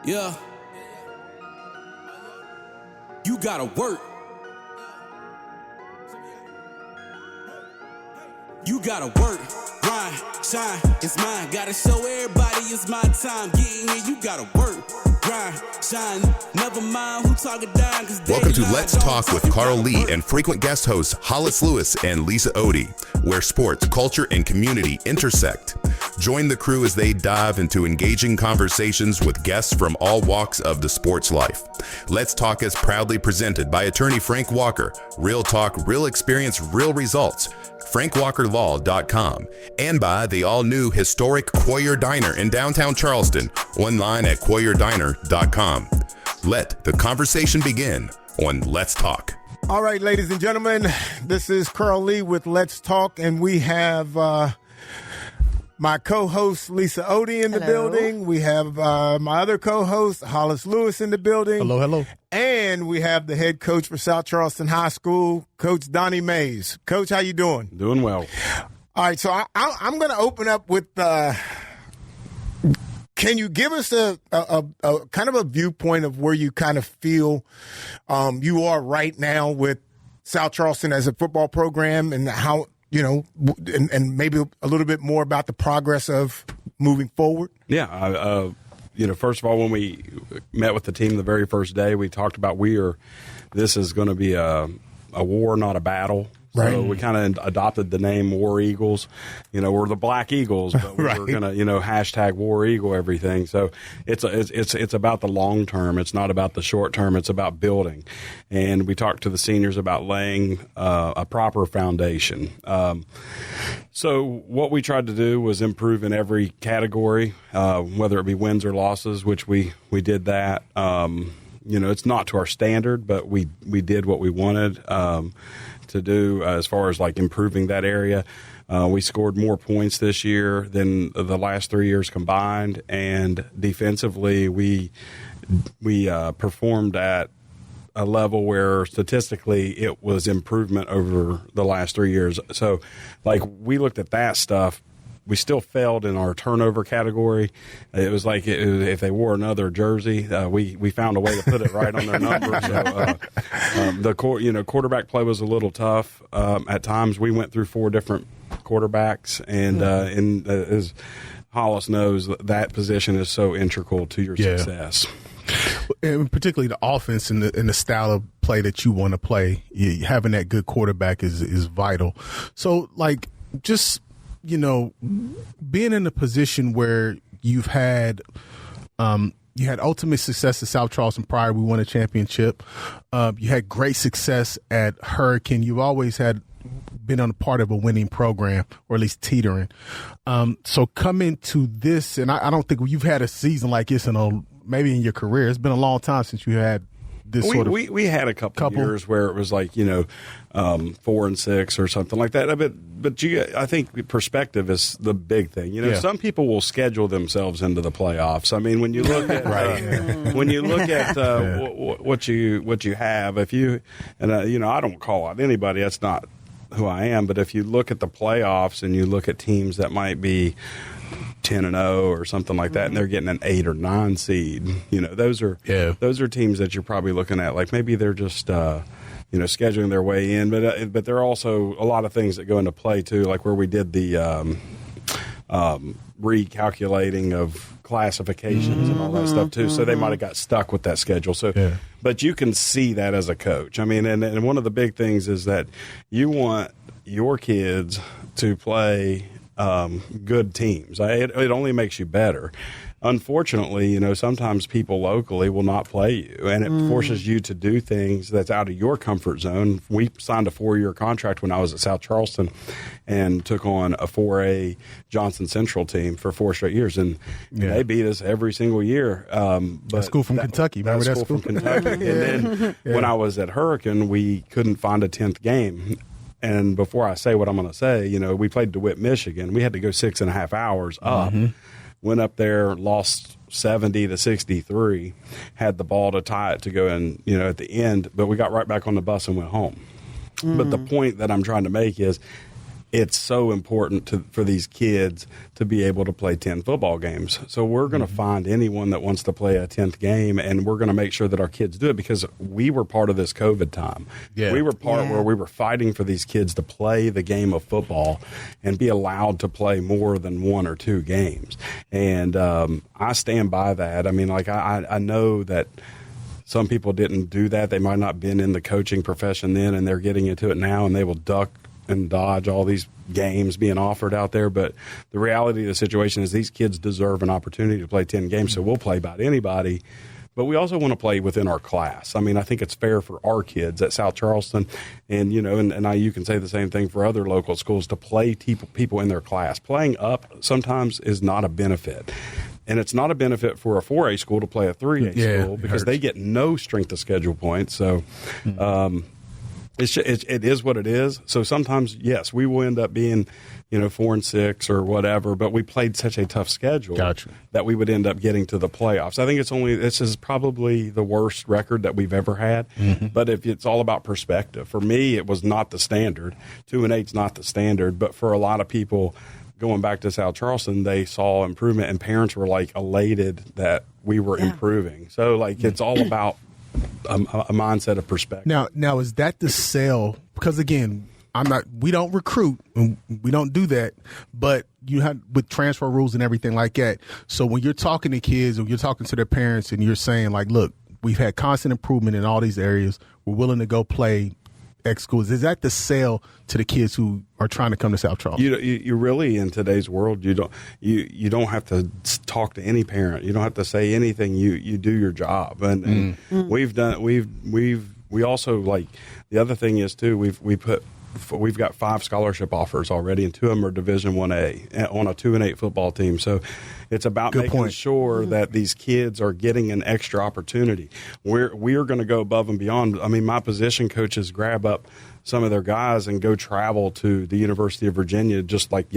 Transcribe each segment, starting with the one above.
Yeah. You gotta work. You gotta work, grind, shine, it's mine. Gotta show everybody it's my time. Getting here, you gotta work, grind, shine. Never mind who talking down. Welcome to Let's Talk with Carl Lee and frequent guest hosts Hollis Lewis and Lisa Otey, where sports, culture, and community intersect. Join the crew as they dive into engaging conversations with guests from all walks of the sports life. Let's Talk is proudly presented by attorney Frank Walker. Real talk, real experience, real results. FrankWalkerLaw.com, and by the all-new historic Quoyer Diner in downtown Charleston, online at QuoyerDiner.com. Let the conversation begin on Let's Talk. All right, ladies and gentlemen, this is Carl Lee with Let's Talk, and we have my co-host Lisa Otey in the building. We have my other co-host Hollis Lewis in the building. Hello, hello. And we have the head coach for South Charleston High School, Coach Donnie Mays. Coach, how you doing? Doing well. All right, so I'm going to open up with, can you give us a kind of a viewpoint of where you kind of feel you are right now with South Charleston as a football program, and how, you know, and maybe a little bit more about the progress of moving forward? Yeah, first of all, when we met with the team the very first day, we talked about this is going to be a war, not a battle. Right. So we kind of adopted the name War Eagles. We're the Black Eagles, but we're going to, hashtag War Eagle everything. So it's about the long term. It's not about the short term. It's about building. And we talked to the seniors about laying a proper foundation. So what we tried to do was improve in every category, whether it be wins or losses, which we did that. It's not to our standard, but we did what we wanted to do as far as like improving that area. We scored more points this year than the last 3 years combined, and defensively we performed at a level where statistically it was improvement over the last 3 years. So like we looked at that stuff. We still failed in our turnover category. It was like if they wore another jersey, we found a way to put it right on their number. So quarterback play was a little tough at times. We went through 4 different quarterbacks, and as Hollis knows, that position is so integral to your success. And particularly the offense and the style of play that you want to play. Having that good quarterback is vital. So, like, just being in a position where you've had you had ultimate success at South Charleston prior. We won a championship. You had great success at Hurricane. You've always been on a part of a winning program, or at least teetering. So coming to this, and I don't think you've had a season like this maybe in your career. It's been a long time since you had this sort of. We had a couple years where it was like 4 and 6 or something like that. But I think perspective is the big thing. Some people will schedule themselves into the playoffs. I mean, when you look at what you have, if you I don't call out anybody. That's not who I am. But if you look at the playoffs and you look at teams that might be 10-0 or something like that, and they're getting an 8 or 9 seed. Those are teams that you're probably looking at like maybe they're just scheduling their way in, but there are also a lot of things that go into play too, like where we did the recalculating of classifications and all that stuff too. So they might have got stuck with that schedule. So, but you can see that as a coach. I mean, and one of the big things is that you want your kids to play good teams. It only makes you better. Unfortunately, sometimes people locally will not play you, and it forces you to do things that's out of your comfort zone. We signed a 4-year contract when I was at South Charleston and took on a 4A Johnson Central team for 4 straight years, and they beat us every single year. That school from Kentucky. Remember that school from Kentucky? And then when I was at Hurricane, we couldn't find a 10th game. And before I say what I'm going to say, we played DeWitt, Michigan. We had to go 6.5 hours up. Went up there, lost 70-63, had the ball to tie it to go in, at the end. But we got right back on the bus and went home. But the point that I'm trying to make is it's so important for these kids to be able to play 10 football games. So we're going to find anyone that wants to play a 10th game, and we're going to make sure that our kids do it, because we were part of this COVID time. Yeah. We were part where we were fighting for these kids to play the game of football and be allowed to play more than 1 or 2 games. And I stand by that. I mean, like, I know that some people didn't do that. They might not have been in the coaching profession then, and they're getting into it now, and they will duck and dodge all these games being offered out there. But the reality of the situation is these kids deserve an opportunity to play 10 games, so we'll play about anybody. But we also want to play within our class. I mean, I think it's fair for our kids at South Charleston, and you know, and you can say the same thing for other local schools, to play people in their class. Playing up sometimes is not a benefit. And it's not a benefit for a 4A school to play a 3A school, because they get no strength of schedule points. So it is what it is. So sometimes, yes, we will end up being, 4-6 or whatever, but we played such a tough schedule that we would end up getting to the playoffs. I think this is probably the worst record that we've ever had. But if it's all about perspective, for me, it was not the standard. 2-8 is not the standard, but for a lot of people going back to South Charleston, they saw improvement, and parents were like elated that we were improving. So like, it's all about a mindset of perspective. Now is that the sell? Because again, we don't recruit, and we don't do that, but you have with transfer rules and everything like that. So when you're talking to kids, or you're talking to their parents, and you're saying like, look, we've had constant improvement in all these areas, we're willing to go play X schools. Is that the sale to the kids who are trying to come to South Charleston? You really, in today's world, you don't have to talk to any parent. You don't have to say anything. You do your job, and we also, like, the other thing is too, we've got 5 scholarship offers already, and 2 of them are Division 1A on a 2-8 football team. So it's about making sure that these kids are getting an extra opportunity. We are going to go above and beyond. I mean, my position coaches grab up some of their guys and go travel to the University of Virginia, just like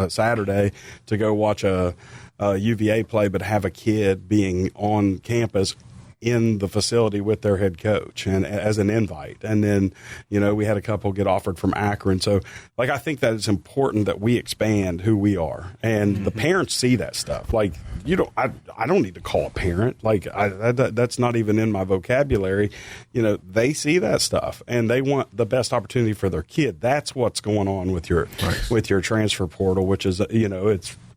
Saturday, to go watch a UVA play, but have a kid being on campus in the facility with their head coach, and as an invite. And then, we had a couple get offered from Akron. So, like, I think that it's important that we expand who we are, and the parents see that stuff. Like, I don't need to call a parent. Like, that's not even in my vocabulary. They see that stuff, and they want the best opportunity for their kid. That's what's going on with your transfer portal, which is,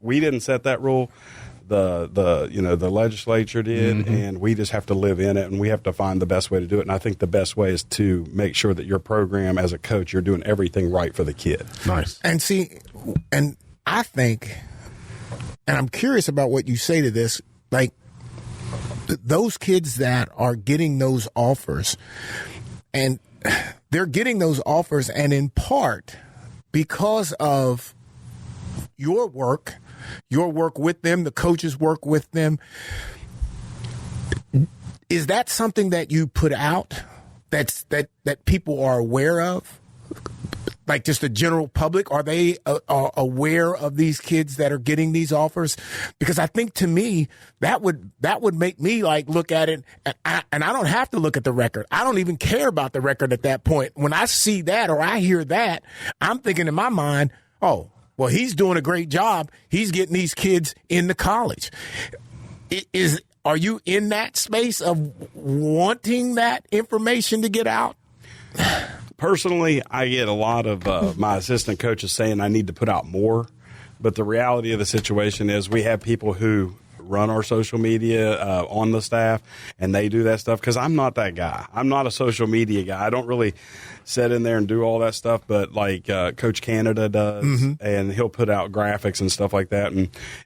we didn't set that rule. The legislature did, and we just have to live in it, and we have to find the best way to do it. And I think the best way is to make sure that your program, as a coach, you're doing everything right for the kid. Nice. And see, and I think, and I'm curious about what you say to this, like, those kids that are getting those offers, and they're getting those offers, and in part because of your work with them, the coaches work with them. Is that something that you put out that people are aware of? Like, just the general public, are they aware of these kids that are getting these offers? Because I think, to me, that would make me like look at it, and I don't have to look at the record. I don't even care about the record at that point. When I see that or I hear that, I'm thinking in my mind, oh, well, he's doing a great job. He's getting these kids into college. Are you in that space of wanting that information to get out? Personally, I get a lot of my assistant coaches saying I need to put out more. But the reality of the situation is we have people who run our social media on the staff, and they do that stuff, because I'm not that guy. I'm not a social media guy. I don't really sit in there and do all that stuff, but like Coach Canada does, and he'll put out graphics and stuff like that.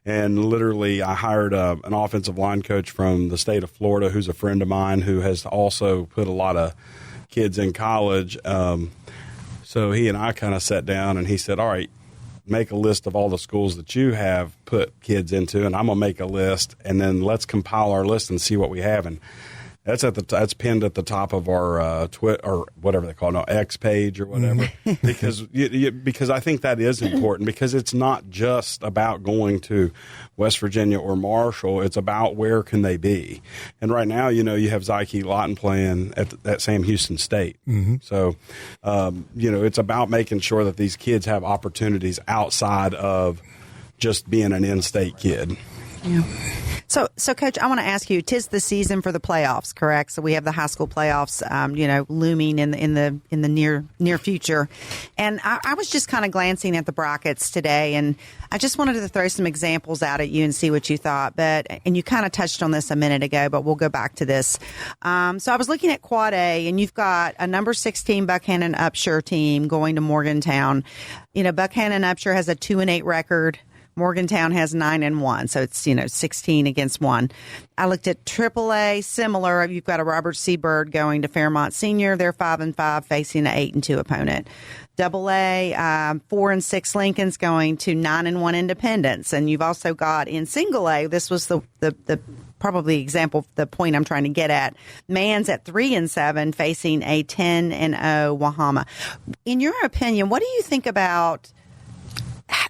And literally, I hired an offensive line coach from the state of Florida who's a friend of mine, who has also put a lot of kids in college. So he and I kind of sat down, and he said, all right, make a list of all the schools that you have put kids into, and I'm going to make a list, and then let's compile our list and see what we have. And That's pinned at the top of our Twitter or whatever they call it, X page or whatever, because I think that is important, because it's not just about going to West Virginia or Marshall. It's about where can they be. And right now, you have Zyke Lawton playing at Sam Houston State. Mm-hmm. So, it's about making sure that these kids have opportunities outside of just being an in-state kid. Yeah. So, Coach, I want to ask you: 'tis the season for the playoffs, correct? So we have the high school playoffs, looming in the near future. And I was just kind of glancing at the brackets today, and I just wanted to throw some examples out at you and see what you thought. And you kind of touched on this a minute ago, but we'll go back to this. So I was looking at Quad A, and you've got a number 16 Buckhannon Upshur team going to Morgantown. Buckhannon Upshur has a 2-8 record. Morgantown has 9-1, so it's 16 against 1. I looked at AAA, similar. You've got a Robert C. Byrd going to Fairmont Senior. They're 5-5, facing an 8-2 opponent. AA, 4-6 Lincoln's going to 9-1 Independence, and you've also got in Single A. This was the probably example, the point I'm trying to get at. Man's at 3-7, facing a 10-0 Wahama. In your opinion, what do you think about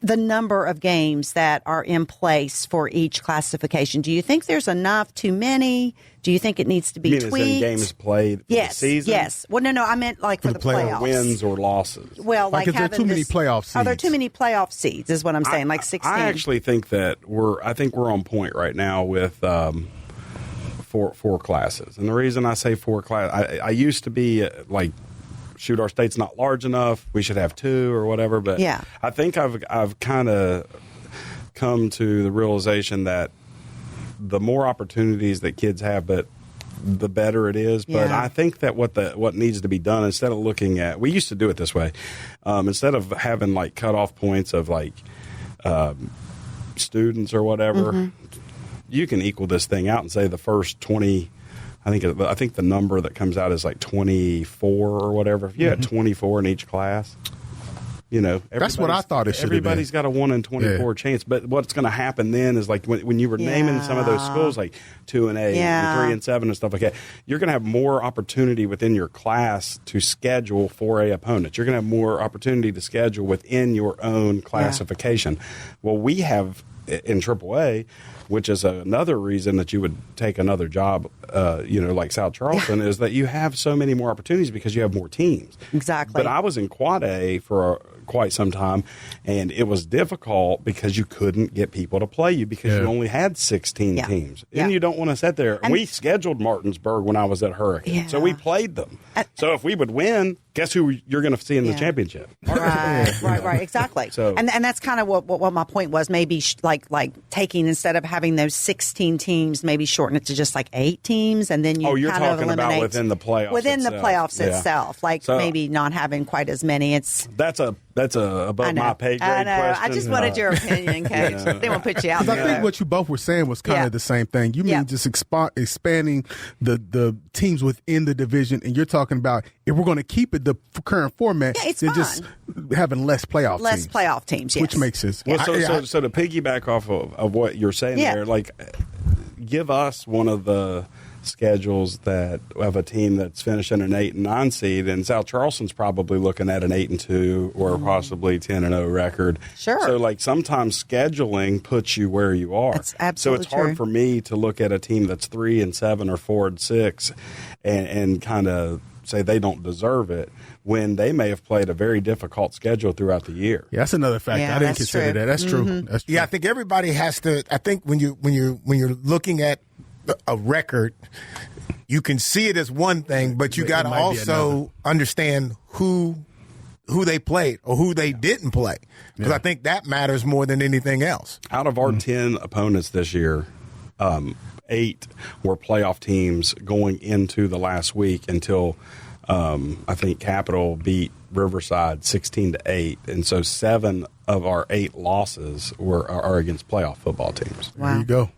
the number of games that are in place for each classification? Do you think there's enough, too many? Do you think it needs to be tweaked? As in games played for the season? Yes. Well, no, I meant like for the playoffs. Wins or losses. Well, like is there too many playoff seeds? Are there too many playoff seeds is what I'm saying, like 16? I actually think that we're on point right now with four classes. And the reason I say four classes, I used to be like, shoot, our state's not large enough, we should have 2 or whatever. But yeah. I think I've kind of come to the realization that the more opportunities that kids have, but the better it is. But Yeah. I think that what needs to be done, instead of looking at, we used to do it this way, instead of having like cutoff points of like students or whatever, you can equal this thing out and say the first 20. I think the number that comes out is like 24 or whatever. If you had 24 in each class, that's what I thought it should have been. Everybody's got a 1 in 24 chance. But what's going to happen then is like when you were naming some of those schools, like 2 and 8, and 3 and 7, and stuff like that, you're going to have more opportunity within your class to schedule 4A opponents. You're going to have more opportunity to schedule within your own classification. Well, we have in AAA, which is another reason that you would take another job, like South Charleston, is that you have so many more opportunities because you have more teams. Exactly. But I was in Quad A for quite some time, and it was difficult because you couldn't get people to play you because you only had 16 teams. And you don't want to sit there. And we scheduled Martinsburg when I was at Hurricane, so we played them. So if we would win, guess who you're going to see in the championship? Right, exactly. So, and that's kind of what my point was. Maybe like taking, instead of having those 16 teams, maybe shorten it to just like 8 teams, and then you're kind of talking eliminate about within the playoffs. Within the playoffs itself, like so, maybe not having quite as many. That's a above my pay grade I know. question. I just wanted your opinion, Coach. They won't put you out Because there. I think what you both were saying was kind of the same thing. You mean just expanding the teams within the division, and you're talking about if we're going to keep it the current format, it's just having less playoff teams. Less playoff teams, yes. Which makes sense. Well, so to piggyback off of what you're saying there, like, give us one of the schedules that of a team that's finishing an 8-9 seed, and South Charleston's probably looking at an 8-2 or possibly 10-0 record. Sure. So like sometimes scheduling puts you where you are. That's absolutely so it's hard true. for me to look at a team that's 3-7 or 4-6 and kind of say they don't deserve it when they may have played a very difficult schedule throughout the year. Yeah, that's another factor. Yeah, I didn't that's consider true. that. That's true. That's true. Yeah, I think everybody has to. I think when you're looking at a record, you can see it as one thing, but you got to also understand who they played or who they didn't play, because I think that matters more than anything else. Out of our 10 opponents this year, 8 were playoff teams going into the last week until I think Capital beat Riverside 16-8, and so 7 of our 8 losses are against playoff football teams. Wow. There you go.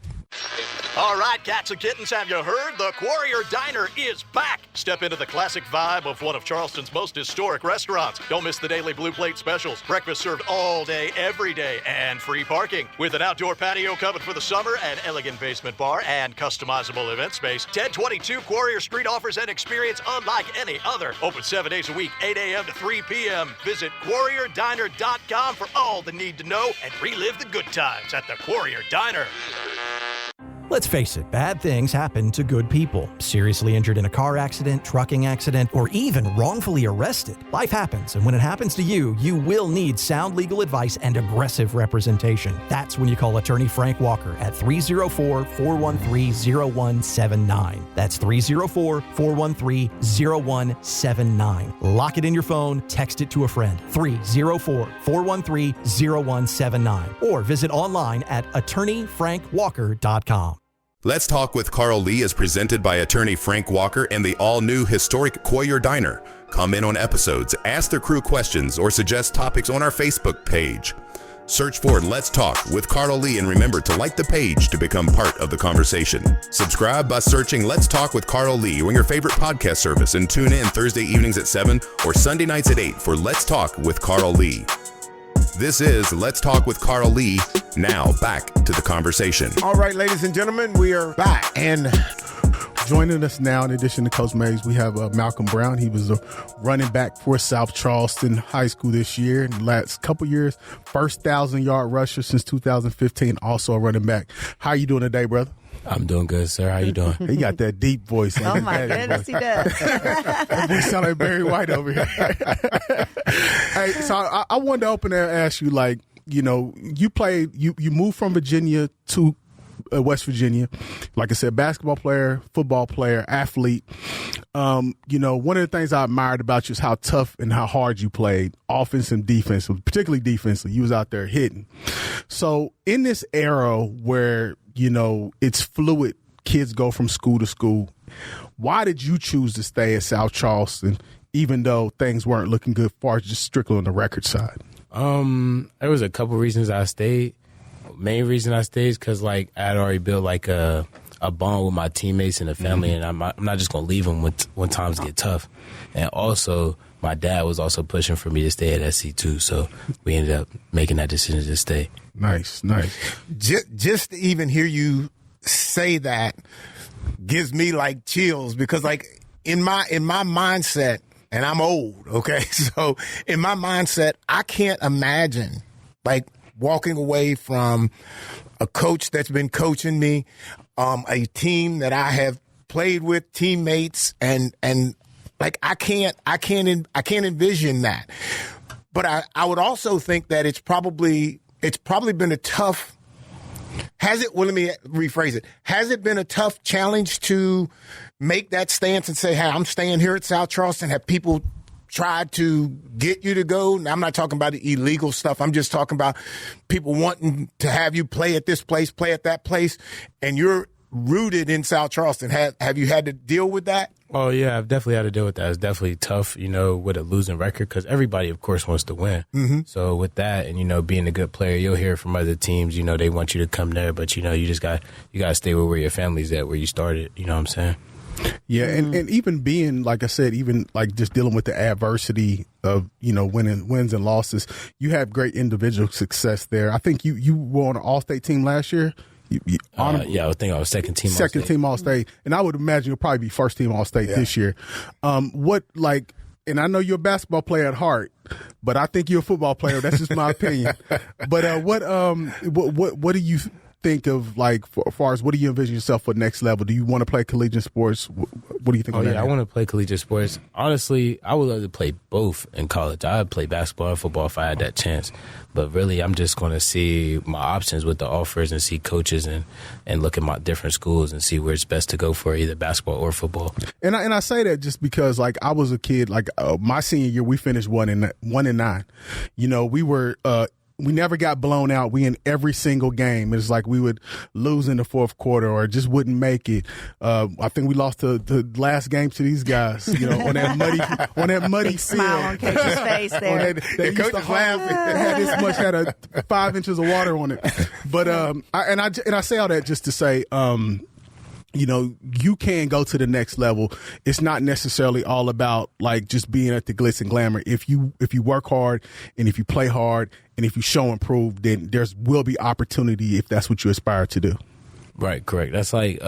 All right, cats and kittens, have you heard? The Warrior Diner is back. Step into the classic vibe of one of Charleston's most historic restaurants. Don't miss the daily Blue Plate specials. Breakfast served all day, every day, and free parking. With an outdoor patio covered for the summer, an elegant basement bar, and customizable event space, 1022 Warrior Street offers an experience unlike any other. Open 7 days a week, 8 a.m. to 3 p.m. Visit WarriorDiner.com for all the need to know and relive the good times at the Warrior Diner. Let's face it, bad things happen to good people. Seriously injured in a car accident, trucking accident, or even wrongfully arrested. Life happens, and when it happens to you, you will need sound legal advice and aggressive representation. That's when you call attorney Frank Walker at 304-413-0179. That's 304-413-0179. Lock it in your phone, text it to a friend. 304-413-0179. Or visit online at attorneyfrankwalker.com. Let's Talk with Carl Lee is presented by attorney Frank Walker and the all-new historic Warrior Diner. Comment on episodes, ask the crew questions, or suggest topics on our Facebook page. Search for Let's Talk with Carl Lee and remember to like the page to become part of the conversation. Subscribe by searching Let's Talk with Carl Lee on your favorite podcast service and tune in Thursday evenings at 7 or Sunday nights at 8 for Let's Talk with Carl Lee. This is Let's Talk with Carl Lee. Now back to the conversation. All right, ladies and gentlemen, we are back. And joining us now, in addition to Coach Mays, we have Malcolm Brown. He was a running back for South Charleston High School this year. In the last couple years, first 1,000-yard rusher since 2015, also a running back. How you doing today, brother? I'm doing good, sir. How you doing? He got that deep voice. Oh, my goodness, he does. That voice sound like Barry White over here. Hey, so I wanted to open there and ask you, like, you know, you moved from Virginia to West Virginia. Like I said, basketball player, football player, athlete. You know, one of the things I admired about you is how tough and how hard you played, offense and defense, particularly defensively. You was out there hitting. So in this era where, you know, it's fluid, kids go from school to school, why did you choose to stay at South Charleston, even though things weren't looking good as far as just strictly on the record side? There was a couple reasons I stayed. Main reason I stayed is because, like, I had already built, like, a bond with my teammates and the family, and I'm not just going to leave them when times get tough. And also, my dad was also pushing for me to stay at SC too, so we ended up making that decision to stay. Nice. just to even hear you say that gives me, like, chills because, like, in my mindset, and I'm old, okay? So in my mindset, I can't imagine, like, walking away from a coach that's been coaching me, a team that I have played with, teammates, and like I can't envision that. But I would also think that it's probably been a tough. Well, let me rephrase it. Has it been a tough challenge to make that stance and say, hey, I'm staying here at South Charleston? Have people tried to get you to go? Now, I'm not talking about the illegal stuff. I'm just talking about people wanting to have you play at this place, play at that place, and you're rooted in South Charleston. Have you had to deal with that? Oh, yeah, I've definitely had to deal with that. It's definitely tough, you know, with a losing record because everybody, of course, wants to win. Mm-hmm. So with that and, you know, being a good player, you'll hear from other teams, you know, they want you to come there, but, you know, you just got to stay where your family's at, where you started. You know what I'm saying? Yeah, and even being, like I said, even like just dealing with the adversity of, you know, wins and losses, you have great individual success there. I think you were on an all-state team last year. Yeah, I think I was second team All-State. And I would imagine you'll probably be first team All-State this year. And I know you're a basketball player at heart, but I think you're a football player. That's just my opinion. But what do you think of, like, as far as what do you envision yourself for next level? Do you want to play collegiate sports? What do you think of that? I want to play collegiate sports. Honestly, I would love to play both in college. I'd play basketball and football if I had that chance. But really, I'm just going to see my options with the offers and see coaches and look at my different schools and see where it's best to go for either basketball or football. And I say that just because, like, I was a kid, like, my senior year, we finished 1-9. You know, we never got blown out. We in every single game. It's like we would lose in the fourth quarter or just wouldn't make it. I think we lost the last game to these guys, you know, on that muddy field. Smile on Coach's face there. They used to laughing. Had 5 inches of water on it. But I say all that just to say, you can go to the next level. It's not necessarily all about like just being at the glitz and glamour. If you work hard and if you play hard and if you show and prove, then there's will be opportunity if that's what you aspire to do. Right, correct. That's like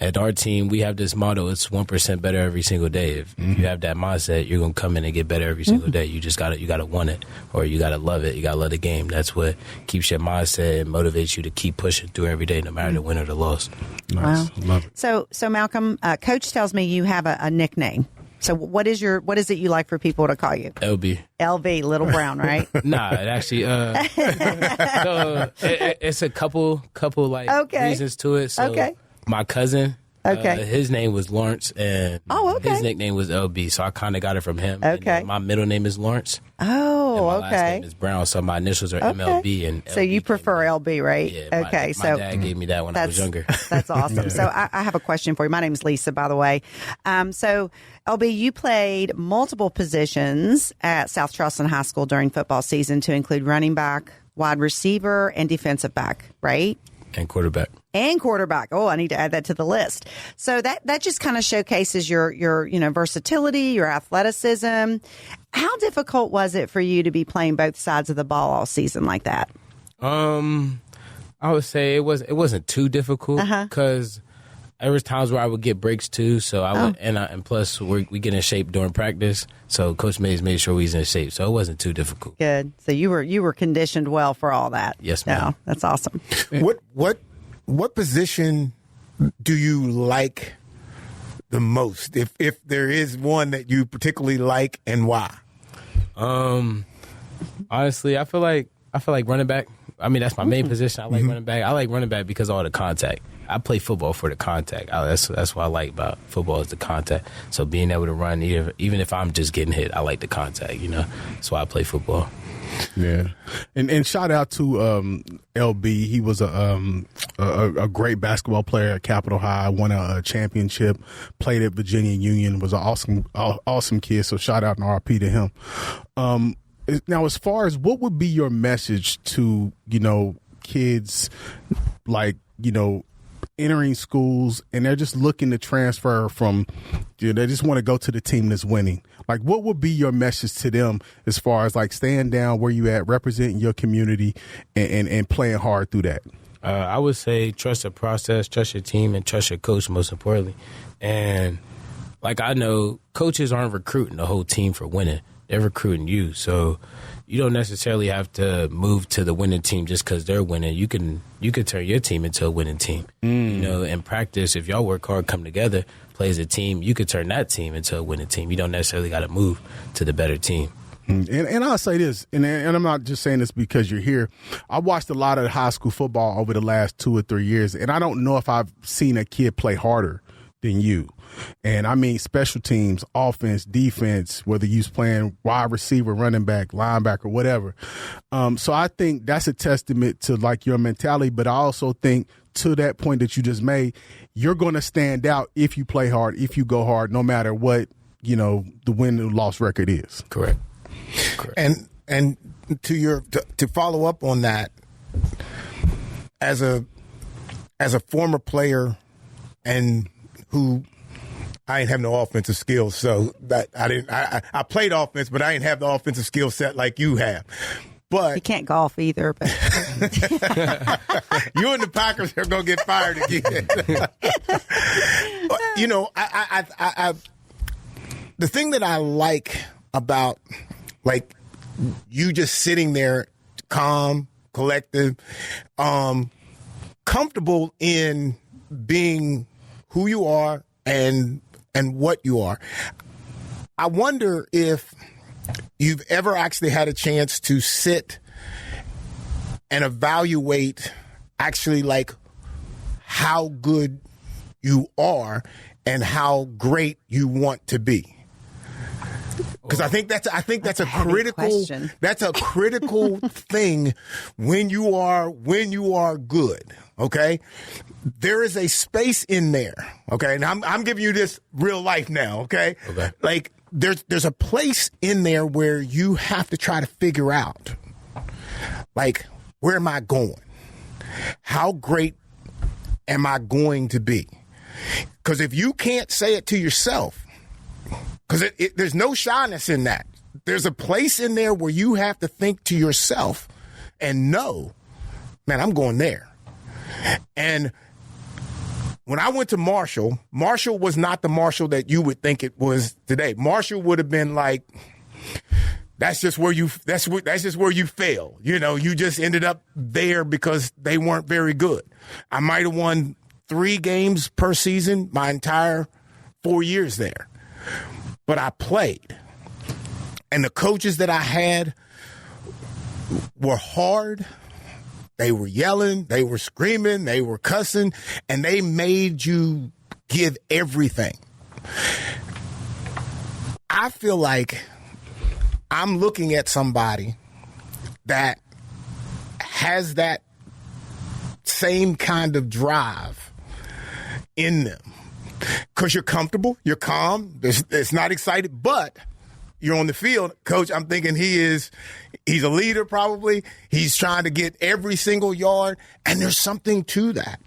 at our team, we have this motto: it's 1% better every single day. If you have that mindset, you're gonna come in and get better every single day. You just gotta want it, or you gotta love it. You gotta love the game. That's what keeps your mindset and motivates you to keep pushing through every day, no matter the win or the loss. Nice. Wow. Love it. So Malcolm, Coach tells me you have a nickname. So what is it you like for people to call you? LB. LB, Little Brown, right? Nah, it actually. So it's a couple like reasons to it. So my cousin. His name was Lawrence, and his nickname was LB, so I kind of got it from him. Okay. And, my middle name is Lawrence. Oh, and my last name is Brown, so my initials are MLB. And so you prefer LB, right? Yeah. My dad gave me that when I was younger. That's awesome. So I have a question for you. My name is Lisa, by the way. So LB, you played multiple positions at South Charleston High School during football season, to include running back, wide receiver, and defensive back, right? And quarterback. Oh, I need to add that to the list. So that just kind of showcases your versatility, your athleticism. How difficult was it for you to be playing both sides of the ball all season like that? I would say it wasn't too difficult because there was times where I would get breaks too. So I would, and plus we get in shape during practice. So Coach Mays made sure we was in shape. So it wasn't too difficult. Good. So you were conditioned well for all that. Yes, ma'am. No, that's awesome. What position do you like the most? If there is one that you particularly like, and why? Honestly, I feel like running back. I mean, that's my main position. I like running back. I like running back because of all the contact. I play football for the contact. That's what I like about football is the contact. So being able to run, even if I'm just getting hit, I like the contact. That's why I play football. Yeah, and shout out to LB. He was a great basketball player at Capitol High. Won a championship. Played at Virginia Union. Was an awesome kid. So shout out and RP to him. Now, as far as what would be your message to kids like entering schools and they're just looking to transfer from, they just want to go to the team that's winning. Like, what would be your message to them as far as like staying down where you at, representing your community and playing hard through that? I would say trust the process, trust your team, and trust your coach, most importantly. And like, I know coaches aren't recruiting the whole team for winning. They're recruiting you. So you don't necessarily have to move to the winning team just because they're winning. You can turn your team into a winning team. In practice, if y'all work hard, come together, play as a team, you could turn that team into a winning team. You don't necessarily got to move to the better team. And I'll say this, and I'm not just saying this because you're here. I watched a lot of high school football over the last 2 or 3 years, and I don't know if I've seen a kid play harder than you. And I mean special teams, offense, defense, whether you're playing wide receiver, running back, linebacker, whatever. So I think that's a testament to like your mentality. But I also think to that point that you just made, you're going to stand out if you play hard, if you go hard, no matter what, the win or loss record is. Correct. And to follow up on that, as a former player and who I didn't have no offensive skills, so that I played offense, but I didn't have the offensive skill set like you have. But you can't golf either. But you and the Packers are gonna get fired again. I the thing that I like about like you just sitting there, calm, collective, comfortable in being who you are and what you are. I wonder if you've ever actually had a chance to sit and evaluate actually like how good you are and how great you want to be. Because I think that's a critical thing when you are good. Okay, there is a space in there. Okay, and I'm giving you this real life now. Okay, like there's a place in there where you have to try to figure out, like, where am I going? How great am I going to be? Because if you can't say it to yourself, because there's no shyness in that. There's a place in there where you have to think to yourself and know, man, I'm going there. And when I went to Marshall was not the Marshall that you would think it was today. Marshall would have been like, that's just where you fail. You know, you just ended up there because they weren't very good. I might have won 3 games per season my entire 4 years there. But I played. And the coaches that I had were hard. They were yelling, they were screaming, they were cussing, and they made you give everything. I feel like I'm looking at somebody that has that same kind of drive in them. Because you're comfortable, you're calm, it's not excited, but you're on the field. Coach, I'm thinking he's a leader probably. He's trying to get every single yard, and there's something to that.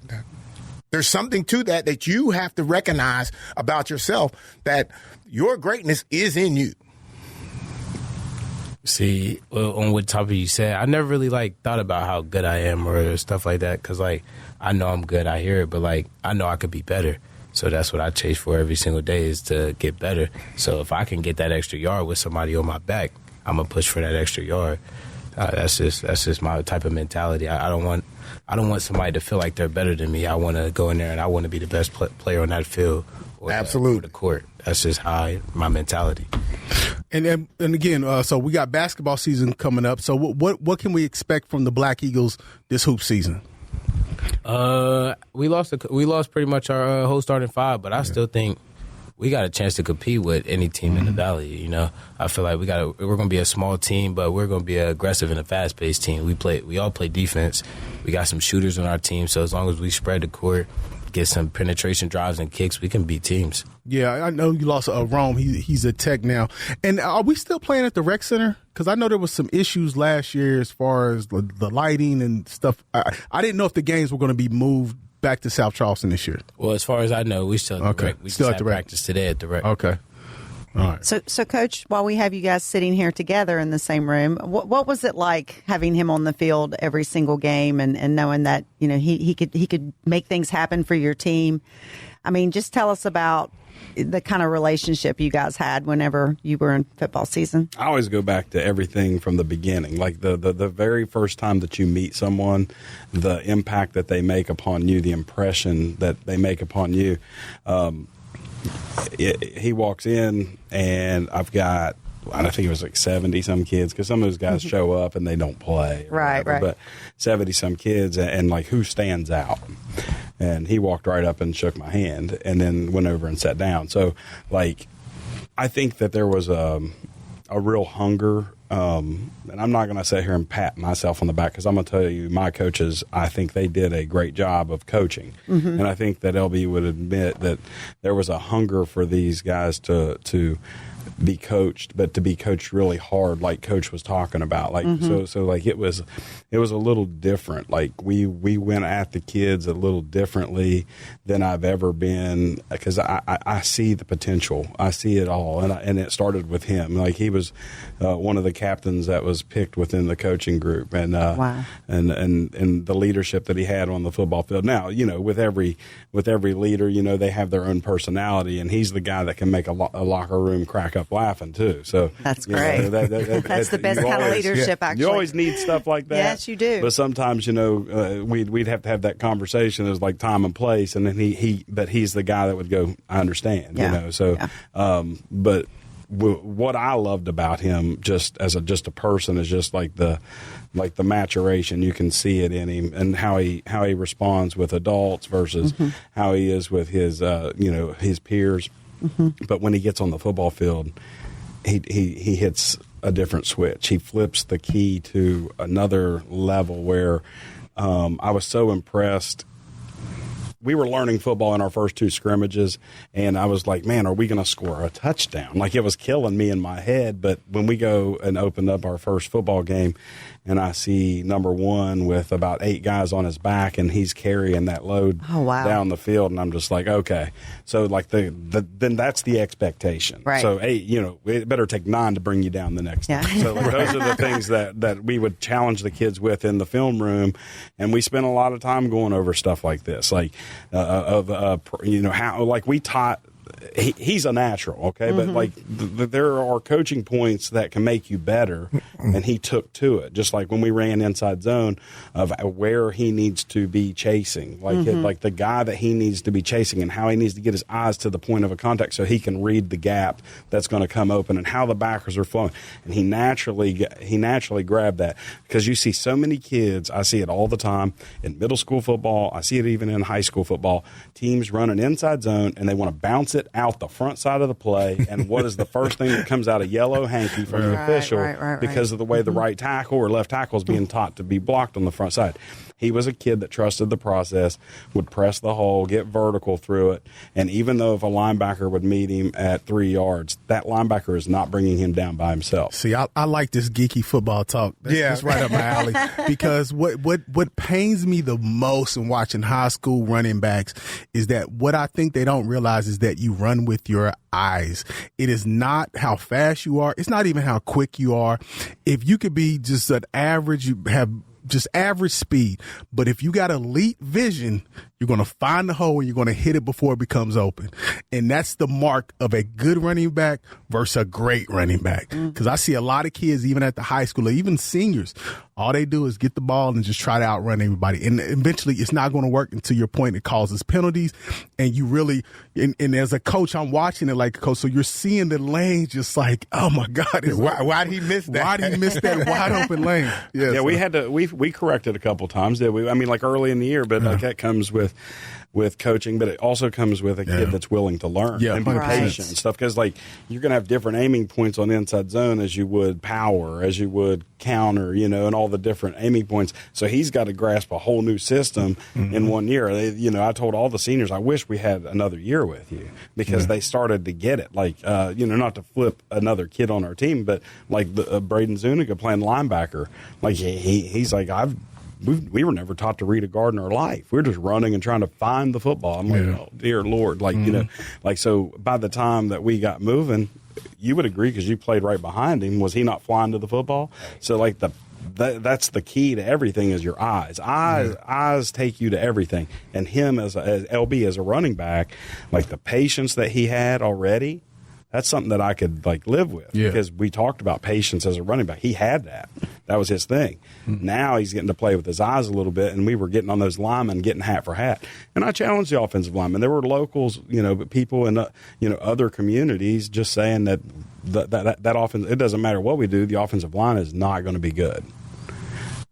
There's something to that you have to recognize about yourself, that your greatness is in you. See, on what topic you said, I never really thought about how good I am or stuff like that, because I know I'm good, I hear it, but I know I could be better. So that's what I chase for every single day, is to get better. So if I can get that extra yard with somebody on my back, I'm gonna push for that extra yard. That's just my type of mentality. I don't want somebody to feel like they're better than me. I want to go in there and I want to be the best player on that field or Absolutely. Or the court. That's just my mentality. And again, so we got basketball season coming up. So what can we expect from the Black Eagles this hoop season? We lost pretty much our whole starting 5, but I still think we got a chance to compete with any team in the Valley. You know, I feel like we're going to be a small team, but we're going to be aggressive and a fast-paced team. We all play defense. We got some shooters on our team, so as long as we spread the court, get some penetration drives and kicks, we can beat teams. Yeah, I know you lost Rome. He's a Tech now. And are we still playing at the rec center? Because I know there was some issues last year as far as the lighting and stuff. I didn't know if the games were going to be moved back to South Charleston this year. Well, as far as I know, we still at the rec. We still at the practice today at the rec. Okay. All right. So, Coach, while we have you guys sitting here together in the same room, what was it like having him on the field every single game and knowing that, you know, he could make things happen for your team? I mean, just tell us about the kind of relationship you guys had whenever you were in football season. I always go back to everything from the beginning, like the very first time that you meet someone, the impact that they make upon you, the impression that they make upon you. He walks in, and I've got, I think it was like 70-some kids, because some of those guys show up and they don't play. Right. But 70-some kids, and like, who stands out? And he walked right up and shook my hand and then went over and sat down. So, like, I think that there was a real hunger. And I'm not going to sit here and pat myself on the back, because I'm going to tell you, my coaches, I think they did a great job of coaching. Mm-hmm. And I think that LB would admit that there was a hunger for these guys to be coached, but to be coached really hard, like Coach was talking about. Like, so like it was a little different. Like we went at the kids a little differently than I've ever been, because I see the potential. I see it all, and it started with him. Like, he was one of the captains that was picked within the coaching group, and wow. and the leadership that he had on the football field. Now, you know, with every leader, you know, they have their own personality, and he's the guy that can make a locker room crack up laughing too. So that's great. That's the best kind of leadership. Actually, you always need stuff like that. Yes, you do. But sometimes, you know, we'd have to have that conversation. There's like time and place, and then he's the guy that would go, I understand. Yeah. You know, so but what I loved about him, just as a person, is just like the maturation. You can see it in him, and how he responds with adults versus how he is with his his peers. Mm-hmm. But when he gets on the football field, he hits a different switch. He flips the key to another level where I was so impressed we were learning football in our first 2 scrimmages, and I was like, man, are we going to score a touchdown? Like, it was killing me in my head. But when we go and open up our first football game, and I see number 1 with about 8 guys on his back, and he's carrying that load down the field, and I'm just like, okay. So, like, then that's the expectation. Right. So, hey, it better take 9 to bring you down the next day. So, like, those are the things that we would challenge the kids with in the film room, and we spent a lot of time going over stuff like this, like, how, like, we taught. He's a natural, okay? But, like, there are coaching points that can make you better, and he took to it. Just like when we ran inside zone of where he needs to be chasing, like the guy that he needs to be chasing and how he needs to get his eyes to the point of a contact so he can read the gap that's going to come open and how the backers are flowing. And he naturally grabbed that, because you see so many kids, I see it all the time in middle school football, I see it even in high school football, teams run an inside zone and they want to bounce it out the front side of the play, and what is the first thing that comes out of yellow hanky from the official because of the way the right tackle or left tackle is being taught to be blocked on the front side. He was a kid that trusted the process, would press the hole, get vertical through it, and even though if a linebacker would meet him at 3 yards, that linebacker is not bringing him down by himself. See, I like this geeky football talk. That's right up my alley. Because what pains me the most in watching high school running backs is that what I think they don't realize is that you run with your eyes. It is not how fast you are. It's not even how quick you are. If you could be just an average, you have just average speed. But if you got elite vision, you're going to find the hole and you're going to hit it before it becomes open. And that's the mark of a good running back versus a great running back. Because I see a lot of kids, even at the high school, or even seniors, all they do is get the ball and just try to outrun everybody. And eventually it's not going to work until your point it causes penalties. And you really, and as a coach, I'm watching it like a coach. So you're seeing the lane just like, oh my God. Why did he miss that? Why did he miss that wide open lane? Yeah, we corrected a couple times. Did we? I mean, like early in the year, but like that comes with coaching, but it also comes with a kid that's willing to learn and be patient and stuff. Because like you're going to have different aiming points on inside zone as you would power, as you would counter, and all the different aiming points. So he's got to grasp a whole new system in 1 year. I told all the seniors, I wish we had another year with you, because they started to get it. Like, not to flip another kid on our team, but like Braden Zuniga playing linebacker, like he's like, we were never taught to read a guard in our life. We were just running and trying to find the football. I'm like, oh, dear Lord. Like, so by the time that we got moving, you would agree, because you played right behind him, was he not flying to the football? So like that's the key to everything is your eyes. Eyes take you to everything. And him as LB as a running back, like the patience that he had already, that's something that I could like live with, because we talked about patience as a running back. He had that. That was his thing. Now he's getting to play with his eyes a little bit, and we were getting on those linemen, getting hat for hat. And I challenged the offensive linemen. There were locals, but people in other communities just saying that offense, it doesn't matter what we do, the offensive line is not going to be good.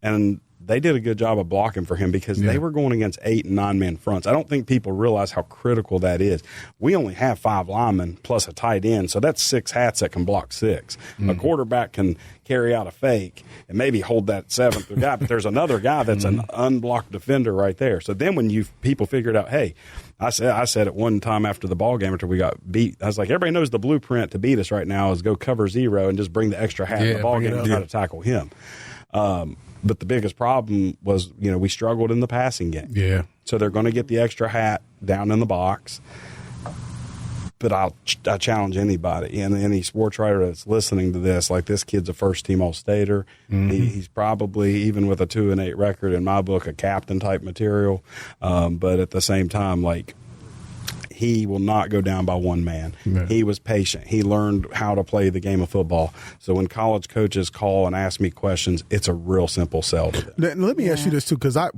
And they did a good job of blocking for him, because they were going against 8 and 9 man fronts. I don't think people realize how critical that is. We only have 5 linemen plus a tight end, so that's 6 hats that can block 6. A quarterback can carry out a fake and maybe hold that 7th guy, but there's another guy that's an unblocked defender right there. So then when people figured out, hey, I said it one time after the ball game after we got beat, I was like, everybody knows the blueprint to beat us right now is go cover 0 and just bring the extra hat in the ball game and try to tackle him. But the biggest problem was, we struggled in the passing game. Yeah. So they're going to get the extra hat down in the box. But I challenge anybody, and any sports writer that's listening to this, like this kid's a first-team All-Stater. He's probably, even with a 2-8 record, in my book, a captain-type material. But at the same time, like, he will not go down by one man. No. He was patient. He learned how to play the game of football. So when college coaches call and ask me questions, it's a real simple sell to them. Let me ask you this too, because I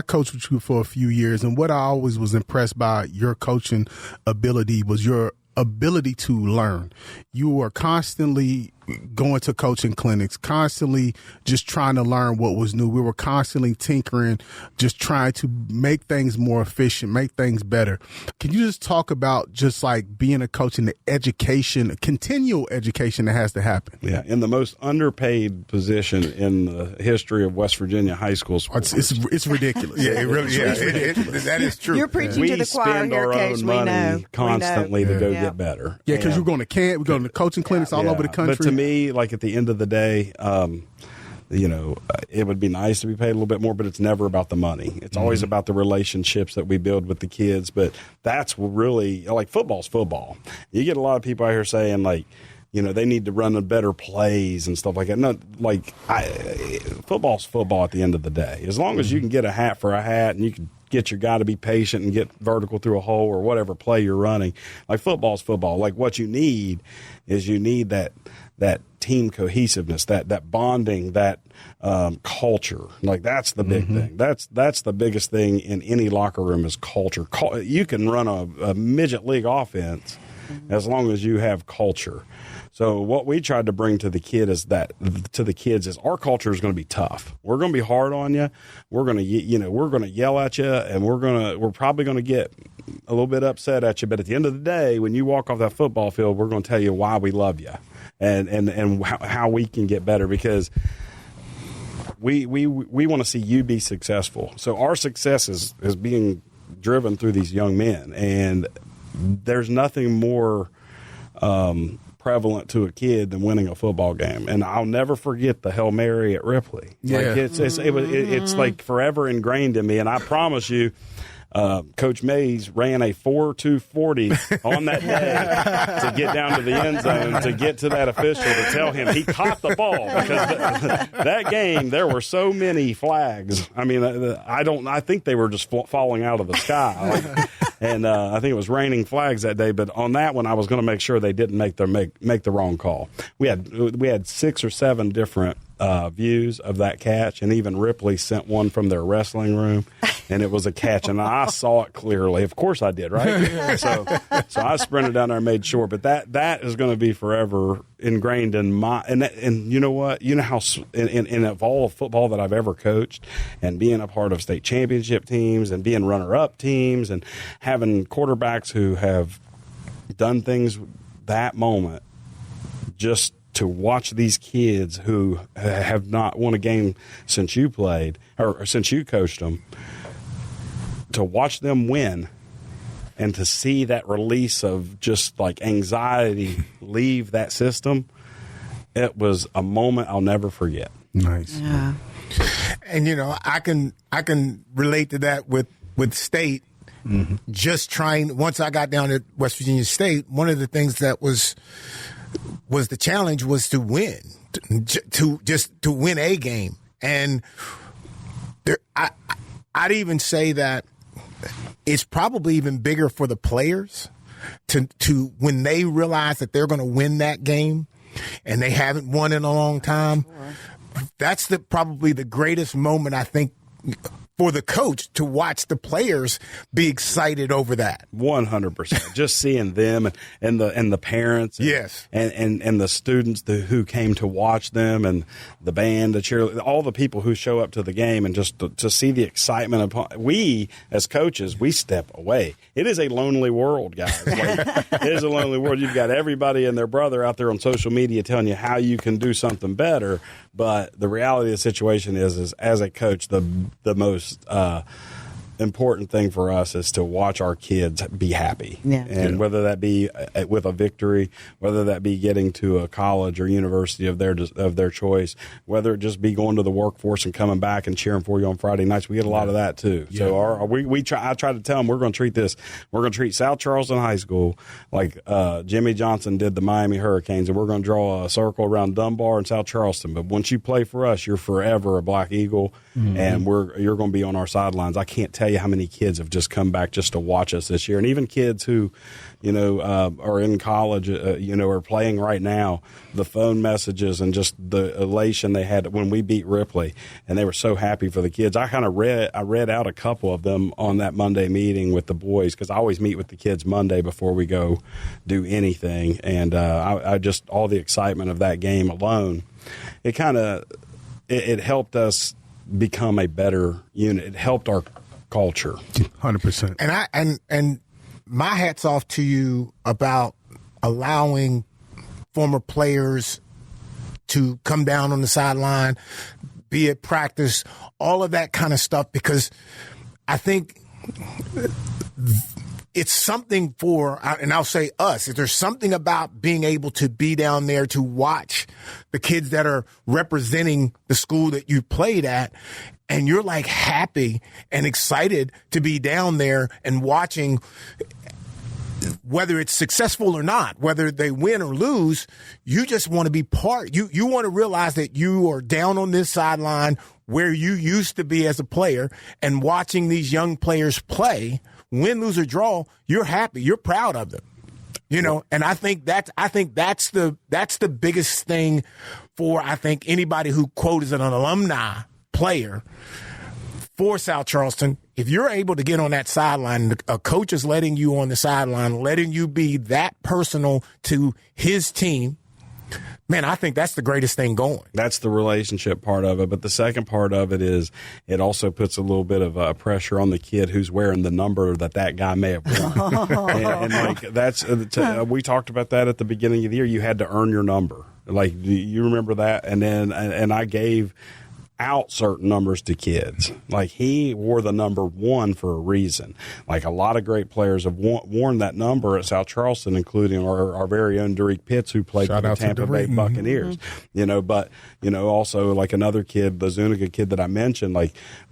coached with you for a few years, and what I always was impressed by your coaching ability was your ability to learn. You were constantly going to coaching clinics, constantly just trying to learn what was new. We were constantly tinkering, just trying to make things more efficient, make things better. Can you just talk about just like being a coach and the education, continual education that has to happen? Yeah, in the most underpaid position in the history of West Virginia high school sports. It's ridiculous. Yeah, it really is. That is true. You're preaching to the choir spend here, our Coach. own We money know. constantly to go Yeah. get better. Yeah, because we're going to camp, we're going to coaching clinics all over the country. But to me, like at the end of the day, it would be nice to be paid a little bit more, but it's never about the money. It's always about the relationships that we build with the kids. But that's really, like, football's football. You get a lot of people out here saying, like, they need to run better plays and stuff like that. No, football's football at the end of the day. As long as you can get a hat for a hat and you can get your guy to be patient and get vertical through a hole or whatever play you're running, like, football's football. Like, what you need is that team cohesiveness, that bonding, that culture. Like, that's the big thing. That's the biggest thing in any locker room is culture. You can run a midget league offense as long as you have culture. So what we tried to bring to the kids is our culture is going to be tough. We're going to be hard on you. We're going to we're going to yell at you, and we're probably going to get a little bit upset at you. But at the end of the day, when you walk off that football field, we're going to tell you why we love you and how we can get better, because we want to see you be successful. So our success is being driven through these young men, and there's nothing more prevalent to a kid than winning a football game. And I'll never forget the Hail Mary at Ripley. Yeah. Like, it's like forever ingrained in me. And I promise you, Coach Mays ran a 4.240 on that day to get down to the end zone, to get to that official to tell him he caught the ball, because that game there were so many flags. I mean, I think they were just falling out of the sky. And I think it was raining flags that day. But on that one, I was going to make sure they didn't make the wrong call. We had 6 or 7 different views of that catch, and even Ripley sent one from their wrestling room, and it was a catch, and I saw it clearly. Of course I did, right? So I sprinted down there and made sure. But that is going to be forever ingrained in my and you know what? You know how in of all of football that I've ever coached, and being a part of state championship teams and being runner-up teams and having quarterbacks who have done things that moment, just to watch these kids who have not won a game since you played or since you coached them, to watch them win and to see that release of just like anxiety leave that system, it was a moment I'll never forget. Nice. Yeah. And I can relate to that with state. Just trying, once I got down at West Virginia State, one of the things that was the challenge was to win, to win a game. And I'd even say that it's probably even bigger for the players to when they realize that they're going to win that game and they haven't won in a long time. Sure. That's probably the greatest moment, I think, for the coach, to watch the players be excited over that. 100%. Just seeing them and the parents, yes, and the students who came to watch them, and the band, the cheerleaders, all the people who show up to the game, and just to see the excitement. We as coaches, we step away. It is a lonely world, guys. It is a lonely world. You've got everybody and their brother out there on social media telling you how you can do something better. But the reality of the situation is as a coach, the most important thing for us is to watch our kids be happy. Yeah. And whether that be with a victory, whether that be getting to a college or university of their choice, whether it just be going to the workforce and coming back and cheering for you on Friday nights, we get a lot of that too. Yeah. So I try to tell them we're going to treat South Charleston High School like Jimmy Johnson did the Miami Hurricanes, and we're going to draw a circle around Dunbar and South Charleston. But once you play for us, you're forever a Black Eagle, and you're going to be on our sidelines. I can't tell you how many kids have just come back just to watch us this year. And even kids who, are in college, are playing right now, the phone messages and just the elation they had when we beat Ripley, and they were so happy for the kids. I read out a couple of them on that Monday meeting with the boys, because I always meet with the kids Monday before we go do anything. And I just, all the excitement of that game alone, it helped us become a better unit. It helped our culture. 100%. And my hat's off to you about allowing former players to come down on the sideline, be at practice, all of that kind of stuff, because I think it's something for, and I'll say us, if there's something about being able to be down there to watch the kids that are representing the school that you played at, and you're like happy and excited to be down there and watching, whether it's successful or not, whether they win or lose, you just want to be part. You want to realize that you are down on this sideline where you used to be as a player, and watching these young players play, win, lose, or draw, you're happy. You're proud of them. And I think that's the biggest thing for, I think, anybody who, quote, is an alumni player for South Charleston. If you're able to get on that sideline, a coach is letting you on the sideline, letting you be that personal to his team, man, I think that's the greatest thing going. That's the relationship part of it. But the second part of it is it also puts a little bit of pressure on the kid who's wearing the number that guy may have worn. and like that's we talked about that at the beginning of the year. You had to earn your number. Like, you remember that? And then I gave out certain numbers to kids. Like, he wore the number 1 for a reason. Like, a lot of great players have worn that number at South Charleston, including our very own Derek Pitts, who played for the Tampa Bay Buccaneers. But also like another kid, the Zuniga kid that I mentioned,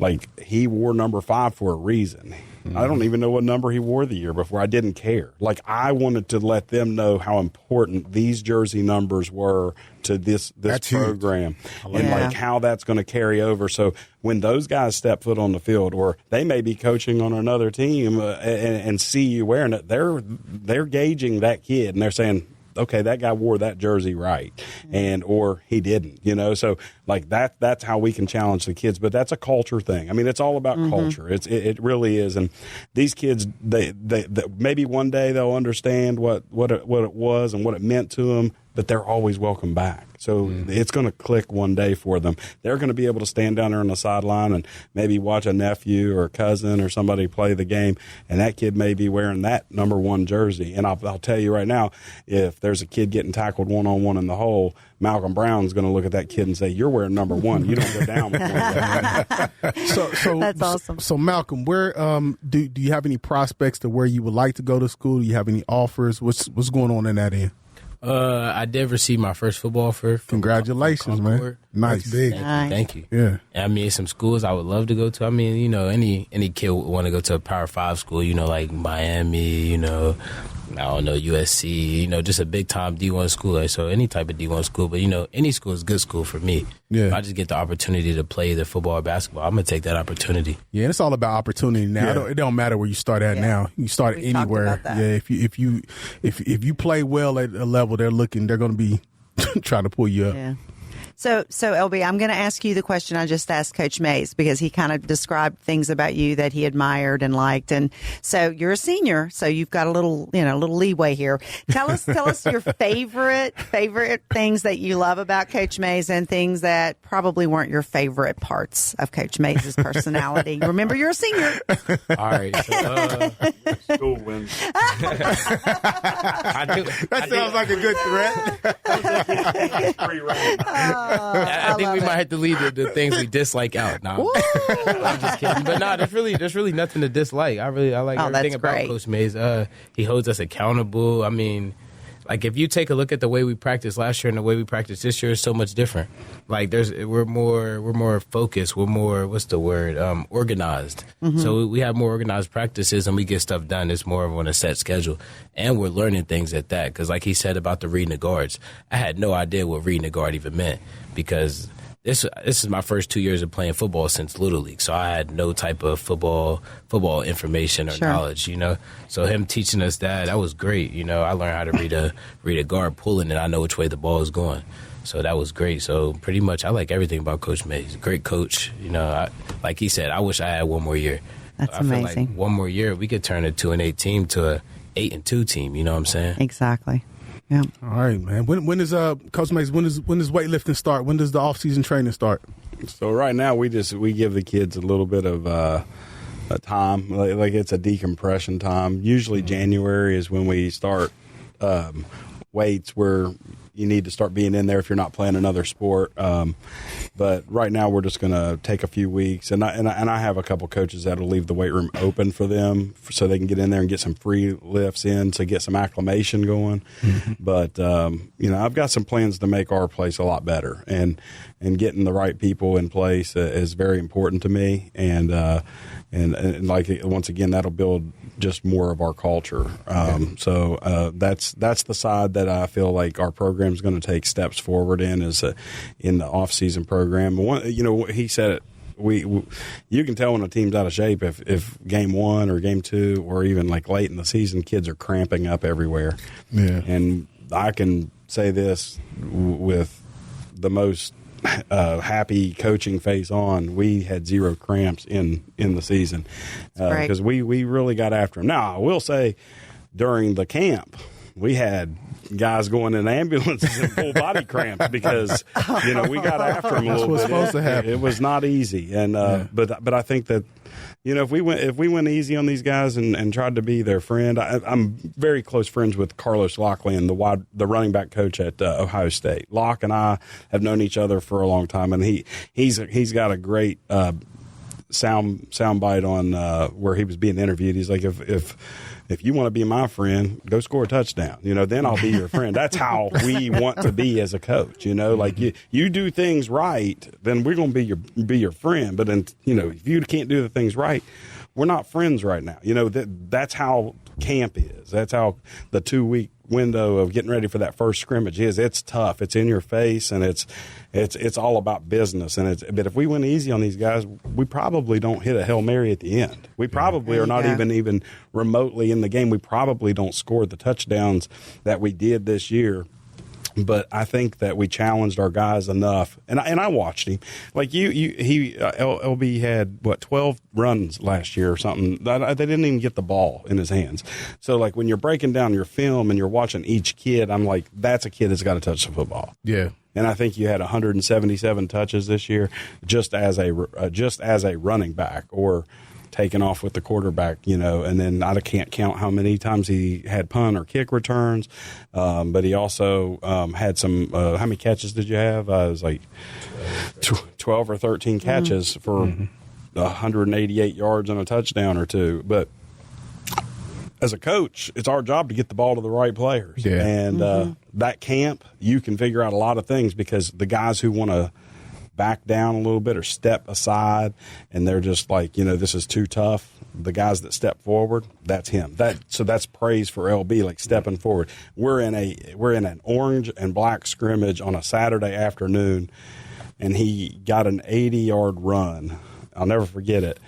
like he wore number 5 for a reason. I don't even know what number he wore the year before. I didn't care. Like, I wanted to let them know how important these jersey numbers were to this program, and like how that's going to carry over. So when those guys step foot on the field, or they may be coaching on another team and see you wearing it, they're gauging that kid, and they're saying, okay, that guy wore that jersey right, or he didn't, So like that's how we can challenge the kids. But that's a culture thing. I mean, it's all about culture. It really is. And these kids, they maybe one day they'll understand what it was and what it meant to them, but they're always welcome back. So it's going to click one day for them. They're going to be able to stand down there on the sideline and maybe watch a nephew or a cousin or somebody play the game, and that kid may be wearing that number 1 jersey. And I'll tell you right now, if there's a kid getting tackled one-on-one in the hole, Malcolm Brown's going to look at that kid and say, "You're wearing number 1. You don't go down with that." So that's awesome. So Malcolm, where do you have any prospects to where you would like to go to school? Do you have any offers? What's going on in that end? I did receive my first football offer. Congratulations, man! Nice, big. Thank you. Yeah, I mean, some schools I would love to go to. I mean, any kid would want to go to a Power 5 school. Like Miami. I don't know, USC. Just a big time D1 school. So any type of D1 school, but any school is good school for me. Yeah, if I just get the opportunity to play either football or basketball, I'm gonna take that opportunity. Yeah, and it's all about opportunity now. Yeah. It don't matter where you start at now. You start anywhere. Yeah, if you play well at a level, they're going to be trying to pull you up. Yeah. So LB, I'm going to ask you the question I just asked Coach Mays, because he kind of described things about you that he admired and liked. And so you're a senior, so you've got a little leeway here. Tell us your favorite things that you love about Coach Mays, and things that probably weren't your favorite parts of Coach Mays' personality. Remember, you're a senior. All right. So, school wins. That sounds like a good threat. I think we might have to leave the things we dislike out. No, I'm just kidding. But no, there's really nothing to dislike. I like everything about Coach Mays. He holds us accountable. I mean, like, if you take a look at the way we practiced last year and the way we practice this year, is so much different. Like, we're more focused. We're more, organized. So we have more organized practices and we get stuff done. It's more of on a set schedule, and we're learning things at that. Because like he said about the reading the guards, I had no idea what reading the guard even meant, because this is my first 2 years of playing football since Little League, so I had no type of football information or knowledge, you know. So him teaching us that was great, you know. I learned how to read a guard pulling, and I know which way the ball is going. So that was great. So pretty much I like everything about Coach Mays. He's a great coach. You know, like he said, I wish I had one more year. That's I feel amazing. like one more year, we could turn a 2-8 team to a 8-2 team. You know what I'm saying? Exactly. Yeah. All right, man. When is Coach Mays? When does weightlifting start? When does the off-season training start? So right now we give the kids a little bit of a time, like it's a decompression time. Usually January is when we start weights, where you need to start being in there if you're not playing another sport. But right now we're just going to take a few weeks, and I have a couple coaches that'll leave the weight room open for them so they can get in there and get some free lifts in to get some acclimation going. Mm-hmm. But you know, I've got some plans to make our place a lot better, and getting the right people in place is very important to me. And like, once again, that'll build just more of our culture. So that's the side that I feel like our program is going to take steps forward in, is in the off-season program. You know, he said it. You can tell when a team's out of shape if game 1 or game 2 or even like late in the season, kids are cramping up everywhere. Yeah. And I can say this with the most happy coaching face on, we had 0 cramps in the season because we really got after them. Now, I will say during the camp, we had guys going in ambulances in full body cramps because, you know, we got after them a little bit. That's what's supposed to happen. It was not easy, and but I think that, you know, if we went easy on these guys and tried to be their friend, I'm very close friends with Carlos Lockleyan, the running back coach at Ohio State. Locke and I have known each other for a long time, and he's got a great sound bite on where he was being interviewed. He's like, if you want to be my friend, go score a touchdown. You know, then I'll be your friend. That's how we want to be as a coach. You know, like you do things right, then we're going to be your friend. But then, you know, if you can't do the things right, we're not friends right now. You know, that's how camp is. That's how the 2-week window of getting ready for that first scrimmage is. It's tough. It's in your face, and it's all about business. But if we went easy on these guys, we probably don't hit a Hail Mary at the end. We probably are not even remotely in the game. We probably don't score the touchdowns that we did this year. But I think that we challenged our guys enough, and I watched him. Like LB had 12 runs last year or something. They didn't even get the ball in his hands. So like when you're breaking down your film and you're watching each kid, I'm like, that's a kid that's got to touch the football. Yeah. And I think you had 177 touches this year, just as a running back, or taking off with the quarterback, you know, and then I can't count how many times he had punt or kick returns, but he also had some. How many catches did you have? It was like 12 or 13 catches for 188 yards and a touchdown or 2. But as a coach, it's our job to get the ball to the right players. Yeah. And that camp, you can figure out a lot of things, because the guys who want to back down a little bit or step aside, and they're just like, you know, this is too tough. The guys that step forward, that's him. So that's praise for LB, like stepping forward. We're in an orange and black scrimmage on a Saturday afternoon, and he got an 80-yard run. I'll never forget it.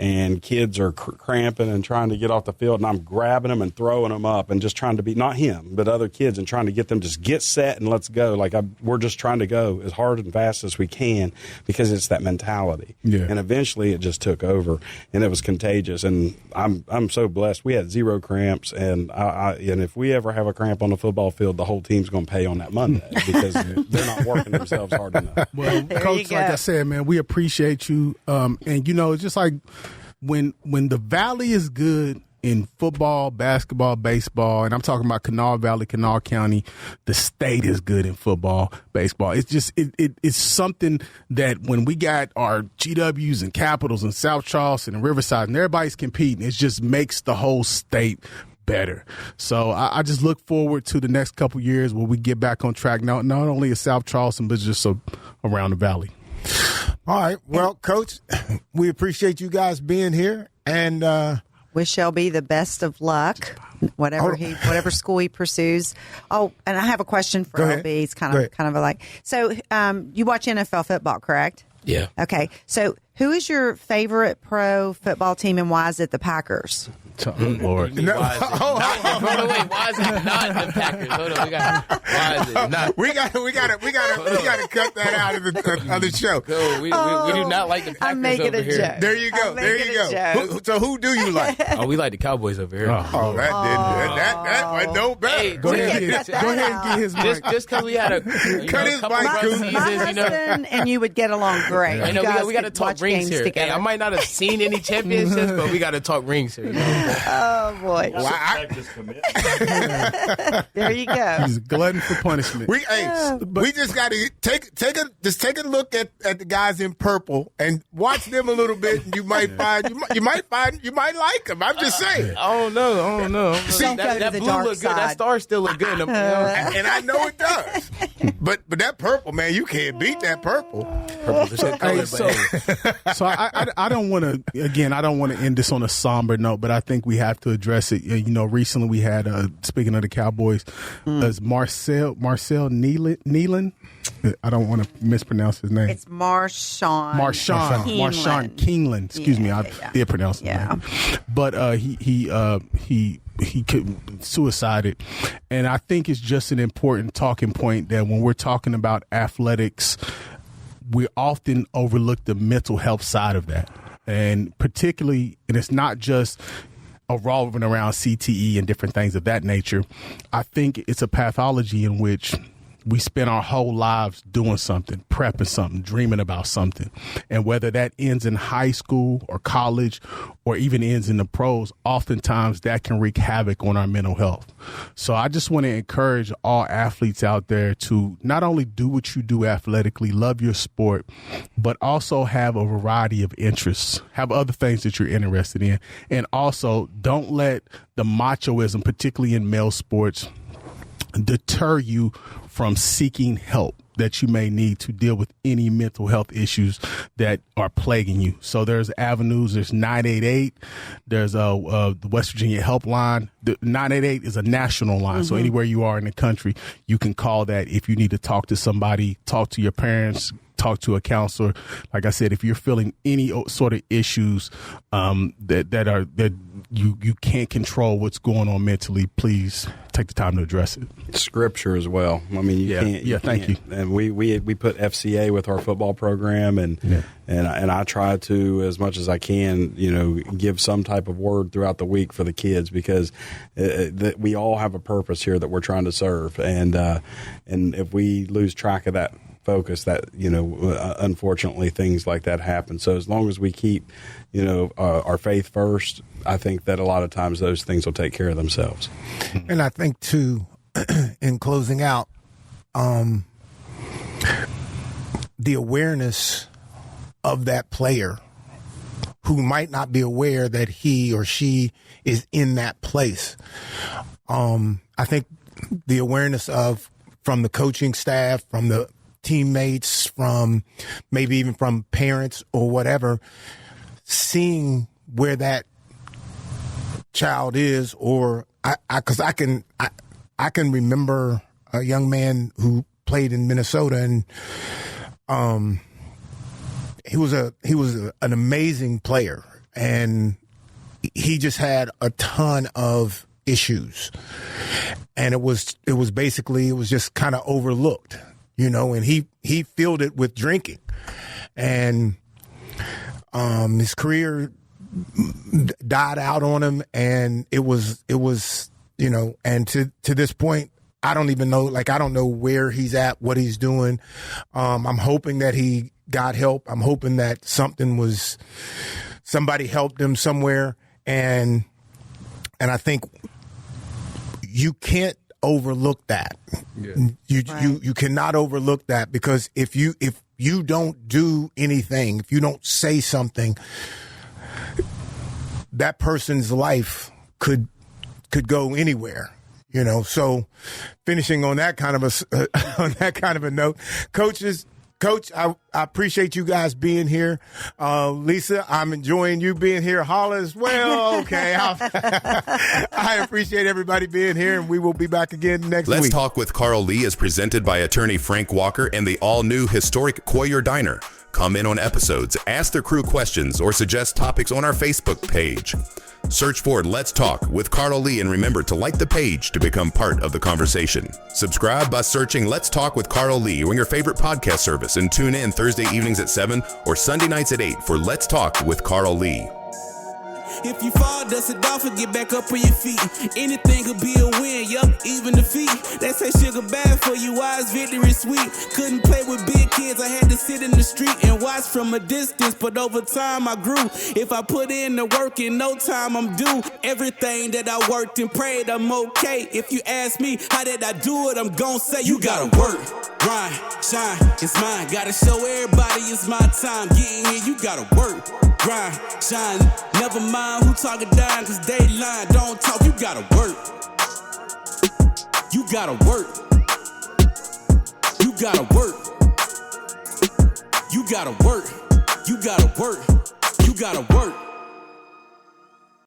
And kids are cramping and trying to get off the field, and I'm grabbing them and throwing them up and just trying to be, not him, but other kids, and trying to get them just get set and let's go. Like we're just trying to go as hard and fast as we can, because it's that mentality. Yeah. And eventually it just took over, and it was contagious. And I'm so blessed. We had 0 cramps, and and if we ever have a cramp on the football field, the whole team's going to pay on that Monday, because they're not working themselves hard enough. Well, Coach, like I said, man, we appreciate you. And you know, it's just like, when the Valley is good in football, basketball, baseball, and I'm talking about Kanawha Valley, Kanawha County, the state is good in football, baseball. It's just it's something that when we got our GWs and Capitals and South Charleston and Riverside, and everybody's competing, it just makes the whole state better. So I just look forward to the next couple years where we get back on track, not only at South Charleston, but just around the Valley. All right. Well, Coach, we appreciate you guys being here, and wish Shelby the best of luck, whatever school he pursues. Oh, and I have a question for LB. It's kind of like, so you watch NFL football, correct? Yeah. Okay. So who is your favorite pro football team and why is it the Packers? Oh, Lord. Wait, why is it not the Packers? Hold on, why is it not? We got to cut that out of the other show. No, we do not like the Packers I'm making over a here. joke. There you go. There you go. So who do you like? Oh, we like the Cowboys over here. That went no better. Hey, Go ahead and get his mic. Just because we had a couple rough seasons, My husband and you would get along great. I know You guys we got to could talk watch rings games here. Hey, together. I might not have seen any championships, but we got to talk rings here. Oh boy! There you go. He's a glutton for punishment. We just got to take a look at the guys in purple and watch them a little bit, and you might like them. I'm just saying. I don't know. See, don't go to that the blue dark look good. side. That star still look good. And I know it does. But that purple, man, you can't beat that purple. So I don't want to, again, I don't want to end this on a somber note, but I think we have to address it. You know, recently we had, speaking of the Cowboys, as Marcel Nealon. I don't want to mispronounce his name. It's Marshawn Keeneland. Excuse me, I did pronounce his name. But he suicided, and I think it's just an important talking point that when we're talking about athletics, we often overlook the mental health side of that, and particularly, and it's not just revolving around CTE and different things of that nature. I think it's a pathology in which we spend our whole lives doing something, prepping something, dreaming about something. And whether that ends in high school or college or even ends in the pros, oftentimes that can wreak havoc on our mental health. So I just want to encourage all athletes out there to not only do what you do athletically, love your sport, but also have a variety of interests, have other things that you're interested in. And also don't let the machoism, particularly in male sports, deter you from seeking help that you may need to deal with any mental health issues that are plaguing you. So there's avenues. There's 988. There's the West Virginia helpline. The 988 is a national line. So anywhere you are in the country, you can call that if you need to talk to somebody, talk to your parents, talk to a counselor. Like I said, if you're feeling any sort of issues that you can't control what's going on mentally, please take the time to address it. Scripture as well. I mean, you can't. Thank you. And we put FCA with our football program, and I try to, as much as I can, give some type of word throughout the week for the kids, because we all have a purpose here that we're trying to serve, and if we lose track of that focus, that unfortunately things like that happen. So as long as we keep our faith first, I think that a lot of times those things will take care of themselves. And I think too, in closing out, the awareness of that player who might not be aware that he or she is in that place. I think the awareness from the coaching staff, from the teammates, from maybe even from parents or whatever, seeing where that child is, or because I can remember a young man who played in Minnesota, and he was an amazing player, and he just had a ton of issues, and it was just kind of overlooked. And he filled it with drinking, and his career died out on him, and it was and to this point, I don't even know, I don't know where he's at, what he's doing. I'm hoping that he got help. I'm hoping that somebody helped him somewhere, and I think you can't overlook that. You cannot overlook that, because if you don't do anything, if you don't say something, that person's life could go anywhere. So finishing on that kind of a note, coaches, Coach, I appreciate you guys being here. Lisa, I'm enjoying you being here. Hollis, well, okay. I appreciate everybody being here, and we will be back again next week. Let's Talk with Carl Lee is presented by attorney Frank Walker and the all-new historic Coyer Diner. Comment on episodes, ask the crew questions, or suggest topics on our Facebook page. Search for Let's Talk with Carl Lee, and remember to like the page to become part of the conversation. Subscribe by searching Let's Talk with Carl Lee on your favorite podcast service, and tune in Thursday evenings at 7 or Sunday nights at 8 for Let's Talk with Carl Lee. If you fall, dust it off and get back up on your feet. Anything could be a win, yup, even defeat. They say sugar bad for you, why is victory sweet? Couldn't play with big kids, I had to sit in the street and watch from a distance, but over time I grew. If I put in the work, in no time I'm due. Everything that I worked and prayed, I'm okay. If you ask me, how did I do it, I'm gon' say, you gotta work, grind, shine, it's mine. Gotta show everybody it's my time. Getting here, you gotta work, grind, shine, never mind who talking down, cause they lying. Don't talk, you gotta work. You gotta work. You gotta work. You gotta work. You gotta work. You gotta work.